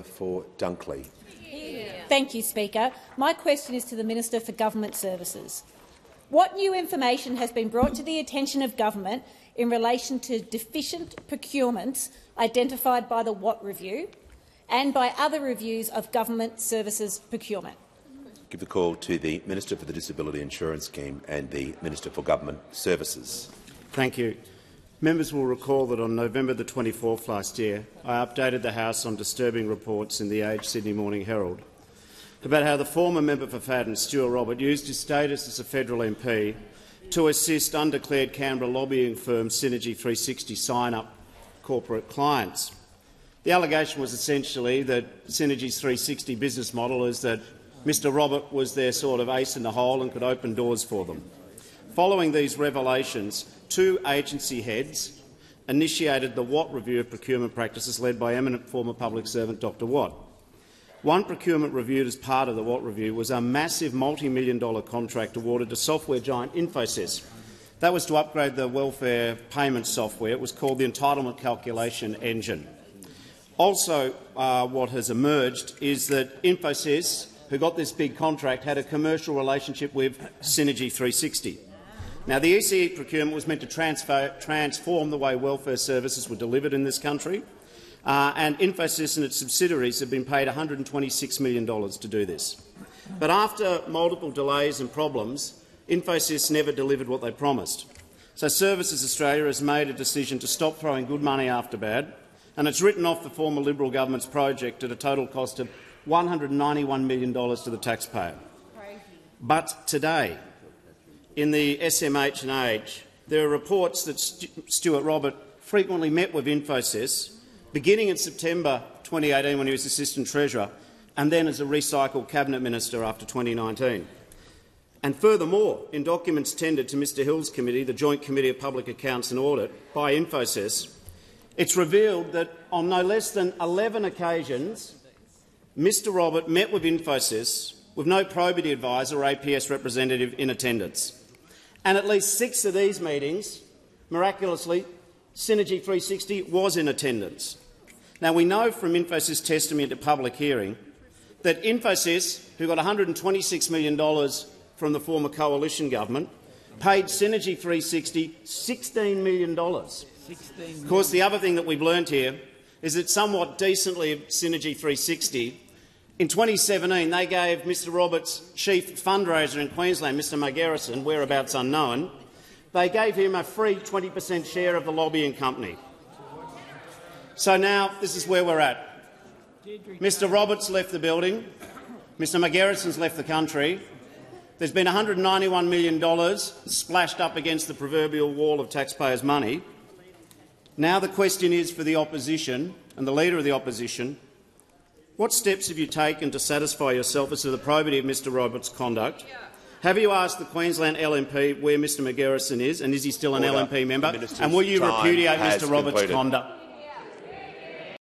for Dunkley. Thank you, Speaker. My question is to the Minister for Government Services. What new information has been brought to the attention of government in relation to deficient procurements identified by the Watt Review and by other reviews of government services procurement? Give the call to the Minister for the Disability Insurance Scheme and the Minister for Government Services. Thank you. Members will recall that on November the 24th last year, I updated the House on disturbing reports in the Age Sydney Morning Herald about how the former member for Fadden, Stuart Robert, used his status as a federal MP to assist undeclared Canberra lobbying firm Synergy 360 sign up corporate clients. The allegation was essentially that Synergy's 360 business model is that Mr Robert was their sort of ace in the hole and could open doors for them. Following these revelations, two agency heads initiated the Watt Review of procurement practices led by eminent former public servant Dr Watt. One procurement reviewed as part of the Watt Review was a massive multi-million-dollar contract awarded to software giant Infosys. That was to upgrade the welfare payment software. It was called the Entitlement Calculation Engine. Also, what has emerged is that Infosys, who got this big contract, had a commercial relationship with Synergy 360. Now, the ECE procurement was meant to transform the way welfare services were delivered in this country, and Infosys and its subsidiaries have been paid $126 million to do this. But after multiple delays and problems, Infosys never delivered what they promised. So Services Australia has made a decision to stop throwing good money after bad, and it's written off the former Liberal government's project at a total cost of $191 million to the taxpayer. But today, in the SMH and Age, there are reports that Stuart Robert frequently met with Infosys, beginning in September 2018 when he was Assistant Treasurer, and then as a recycled Cabinet Minister after 2019. And furthermore, in documents tendered to Mr Hill's committee, the Joint Committee of Public Accounts and Audit, by Infosys, it's revealed that on no less than 11 occasions Mr Robert met with Infosys with no probity advisor or APS representative in attendance. And at least 6 of these meetings, miraculously, Synergy 360 was in attendance. Now, we know from Infosys' testimony at the public hearing that Infosys, who got $126 million from the former coalition government, paid Synergy 360 $16 million. Of course, the other thing that we've learned here is that somewhat decently of Synergy 360, in 2017 they gave Mr Roberts' chief fundraiser in Queensland, Mr Margerrison, whereabouts unknown, they gave him a free 20% share of the lobbying company. So now this is where we're at. Mr Roberts left the building, Mr Margerrison's left the country. There's been $191 million splashed up against the proverbial wall of taxpayers' money. Now the question is for the opposition and the Leader of the Opposition, what steps have you taken to satisfy yourself as to the probity of Mr Roberts' conduct? Have you asked the Queensland LNP where Mr Margerrison is, and is he still an LNP member? And will you repudiate Mr Roberts' conduct?